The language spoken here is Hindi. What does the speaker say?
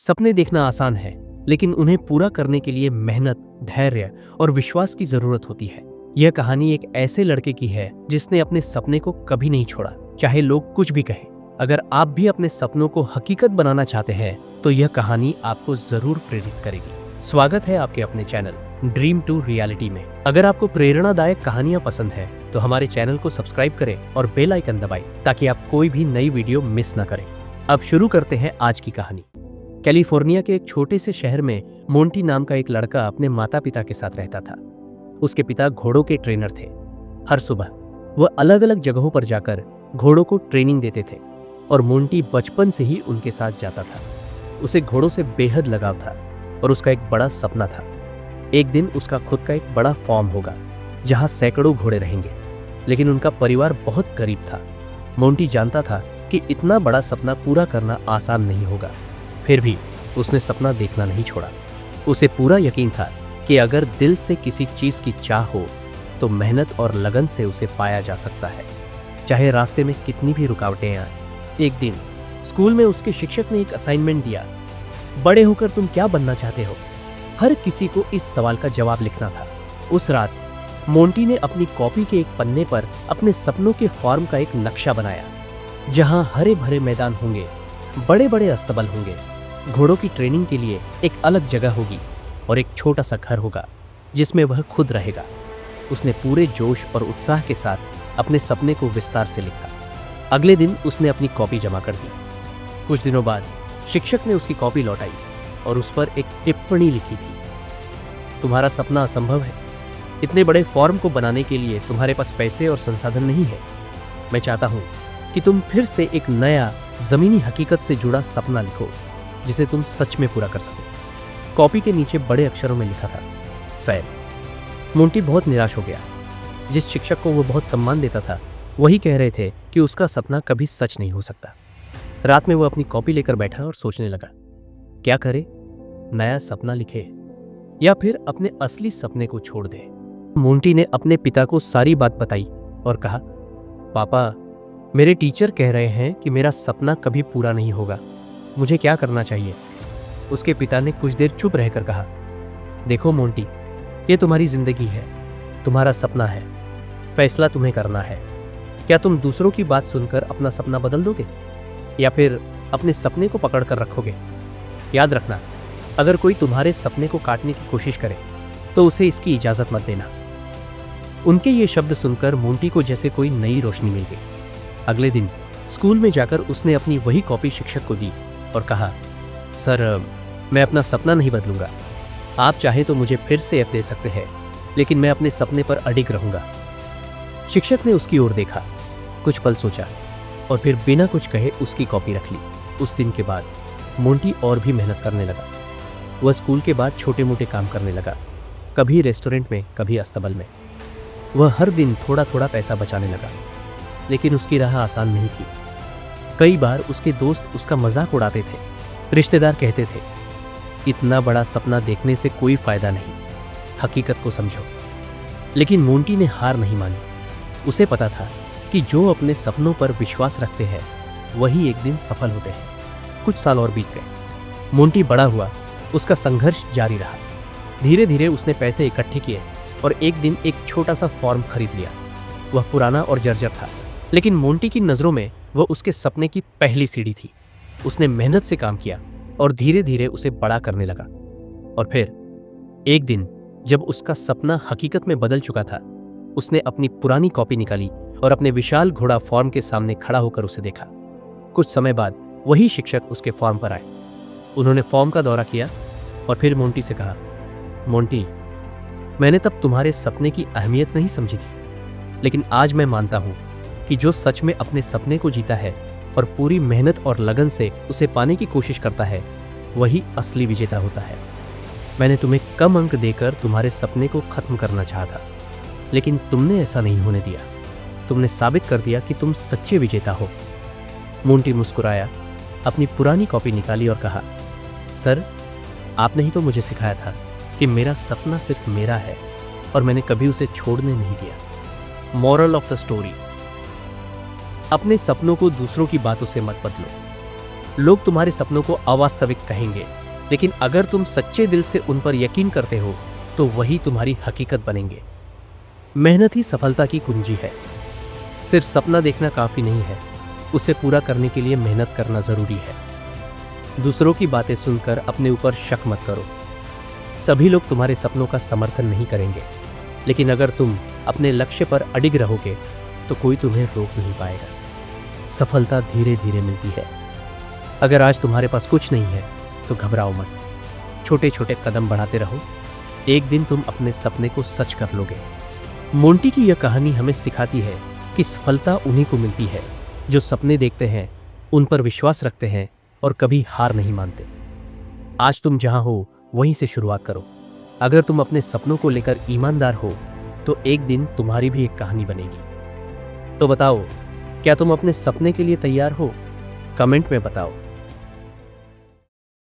सपने देखना आसान है, लेकिन उन्हें पूरा करने के लिए मेहनत, धैर्य और विश्वास की जरूरत होती है। यह कहानी एक ऐसे लड़के की है जिसने अपने सपने को कभी नहीं छोड़ा, चाहे लोग कुछ भी कहें। अगर आप भी अपने सपनों को हकीकत बनाना चाहते हैं तो यह कहानी आपको जरूर प्रेरित करेगी। स्वागत है आपके अपने चैनल ड्रीम टू रियलिटी में। अगर आपको प्रेरणादायक कहानियां पसंद है तो हमारे चैनल को सब्सक्राइब करें और बेल आइकन दबाएं ताकि आप कोई भी नई वीडियो मिस न करें। अब शुरू करते हैं आज की कहानी। कैलिफोर्निया के एक छोटे से शहर में मोंटी नाम का एक लड़का अपने माता पिता के साथ रहता था। उसके पिता घोड़ों के ट्रेनर थे। हर सुबह वह अलग अलग जगहों पर जाकर घोड़ों को ट्रेनिंग देते थे और मोंटी बचपन से ही उनके साथ जाता था। उसे घोड़ों से बेहद लगाव था और उसका एक बड़ा सपना था। एक दिन उसका खुद का एक बड़ा फार्म होगा जहां सैकड़ों घोड़े रहेंगे, लेकिन उनका परिवार बहुत गरीब था। मोंटी जानता था कि इतना बड़ा सपना पूरा करना आसान नहीं होगा, फिर भी उसने सपना देखना नहीं छोड़ा। उसे पूरा यकीन था कि अगर दिल से किसी चीज की चाह हो तो मेहनत और लगन से उसे पाया जा सकता है, चाहे रास्ते में कितनी भी रुकावटें आए। एक दिन स्कूल में उसके शिक्षक ने एक असाइनमेंट दिया, बड़े होकर तुम क्या बनना चाहते हो? हर किसी को इस सवाल का जवाब लिखना था। उस रात मोंटी ने अपनी कॉपी के एक पन्ने पर अपने सपनों के फार्म का एक नक्शा बनाया, जहां हरे भरे मैदान होंगे, बड़े बड़े अस्तबल होंगे, घोड़ों की ट्रेनिंग के लिए एक अलग जगह होगी और एक छोटा सा घर होगा जिसमें वह खुद रहेगा। उसने पूरे जोश और उत्साह के साथ अपने सपने को विस्तार से लिखा। अगले दिन उसने अपनी कॉपी जमा कर दी। कुछ दिनों बाद शिक्षक ने उसकी कॉपी लौटाई और उस पर एक टिप्पणी लिखी थी, तुम्हारा सपना असंभव है। इतने बड़े फॉर्म को बनाने के लिए तुम्हारे पास पैसे और संसाधन नहीं है। मैं चाहता हूं कि तुम फिर से एक नया जमीनी हकीकत से जुड़ा सपना लिखो जिसे तुम सच में पूरा कर सको। कॉपी के नीचे बड़े अक्षरों में लिखा था, फेल। मोंटी बहुत निराश हो गया। जिस शिक्षक को वो बहुत सम्मान देता था वही कह रहे थे कि उसका सपना कभी सच नहीं हो सकता। रात में वो अपनी कॉपी लेकर बैठा और सोचने लगा, क्या करे? नया सपना लिखे या फिर अपने असली सपने को छोड़ दे? मोंटी ने अपने पिता को सारी बात बताई और कहा, पापा, मेरे टीचर कह रहे हैं कि मेरा सपना कभी पूरा नहीं होगा, मुझे क्या करना चाहिए? उसके पिता ने कुछ देर चुप रहकर कहा, देखो मोंटी, ये तुम्हारी जिंदगी है, तुम्हारा सपना है, फैसला तुम्हें करना है। क्या तुम दूसरों की बात सुनकर अपना सपना बदल दोगे या फिर अपने सपने को पकड़ कर रखोगे? याद रखना, अगर कोई तुम्हारे सपने को काटने की कोशिश करे तो उसे इसकी इजाजत मत देना। उनके ये शब्द सुनकर मोंटी को जैसे कोई नई रोशनी मिल गई। अगले दिन स्कूल में जाकर उसने अपनी वही कॉपी शिक्षक को दी और कहा, सर, मैं अपना सपना नहीं बदलूंगा। आप चाहे तो मुझे फिर से F दे सकते हैं, लेकिन मैं अपने सपने पर अडिग रहूंगा। शिक्षक ने उसकी ओर देखा, कुछ पल सोचा और फिर बिना कुछ कहे उसकी कॉपी रख ली। उस दिन के बाद मोंटी और भी मेहनत करने लगा। वह स्कूल के बाद छोटे मोटे काम करने लगा, कभी रेस्टोरेंट में, कभी अस्तबल में। वह हर दिन थोड़ा थोड़ा पैसा बचाने लगा, लेकिन उसकी राह आसान नहीं थी। कई बार उसके दोस्त उसका मजाक उड़ाते थे। रिश्तेदार कहते थे, इतना बड़ा सपना देखने से कोई फायदा नहीं, हकीकत को समझो। लेकिन मोंटी ने हार नहीं मानी। उसे पता था कि जो अपने सपनों पर विश्वास रखते हैं वही एक दिन सफल होते हैं। कुछ साल और बीत गए। मोंटी बड़ा हुआ, उसका संघर्ष जारी रहा। धीरे धीरे उसने पैसे इकट्ठे किए और एक दिन एक छोटा सा फॉर्म खरीद लिया। वह पुराना और जर्जर था, लेकिन मोंटी की नजरों में वह उसके सपने की पहली सीढ़ी थी। उसने मेहनत से काम किया और धीरे धीरे उसे बड़ा करने लगा। और फिर एक दिन जब उसका सपना हकीकत में बदल चुका था, उसने अपनी पुरानी कॉपी निकाली और अपने विशाल घोड़ा फॉर्म के सामने खड़ा होकर उसे देखा। कुछ समय बाद वही शिक्षक उसके फॉर्म पर आए। उन्होंने फॉर्म का दौरा किया और फिर मोंटी से कहा, मोंटी, मैंने तब तुम्हारे सपने की अहमियत नहीं समझी थी, लेकिन आज मैं मानता हूं कि जो सच में अपने सपने को जीता है और पूरी मेहनत और लगन से उसे पाने की कोशिश करता है वही असली विजेता होता है। मैंने तुम्हें कम अंक देकर तुम्हारे सपने को खत्म करना चाहा था, लेकिन तुमने ऐसा नहीं होने दिया। तुमने साबित कर दिया कि तुम सच्चे विजेता हो। मोंटी मुस्कुराया, अपनी पुरानी कॉपी निकाली और कहा, सर, आपने ही तो मुझे सिखाया था कि मेरा सपना सिर्फ मेरा है और मैंने कभी उसे छोड़ने नहीं दिया। मॉरल ऑफ द स्टोरी, अपने सपनों को दूसरों की बातों से मत बदलो। लोग तुम्हारे सपनों को अवास्तविक कहेंगे, लेकिन अगर तुम सच्चे दिल से उन पर यकीन करते हो तो वही तुम्हारी हकीकत बनेंगे। मेहनत ही सफलता की कुंजी है। सिर्फ सपना देखना काफी नहीं है, उसे पूरा करने के लिए मेहनत करना जरूरी है। दूसरों की बातें सुनकर अपने ऊपर शक मत करो। सभी लोग तुम्हारे सपनों का समर्थन नहीं करेंगे, लेकिन अगर तुम अपने लक्ष्य पर अडिग रहोगे तो कोई तुम्हें रोक नहीं पाएगा। सफलता धीरे धीरे मिलती है। अगर आज तुम्हारे पास कुछ नहीं है तो घबराओ मत, छोटे छोटे कदम बढ़ाते रहो। एक दिन तुम अपने सपने को सच कर लोगे। मोंटी की यह कहानी हमें सिखाती है कि सफलता उन्हीं को मिलती है जो सपने देखते हैं, उन पर विश्वास रखते हैं और कभी हार नहीं मानते। आज तुम जहां हो वहीं से शुरुआत करो। अगर तुम अपने सपनों को लेकर ईमानदार हो तो एक दिन तुम्हारी भी एक कहानी बनेगी। तो बताओ, क्या तुम अपने सपने के लिए तैयार हो? कमेंट में बताओ।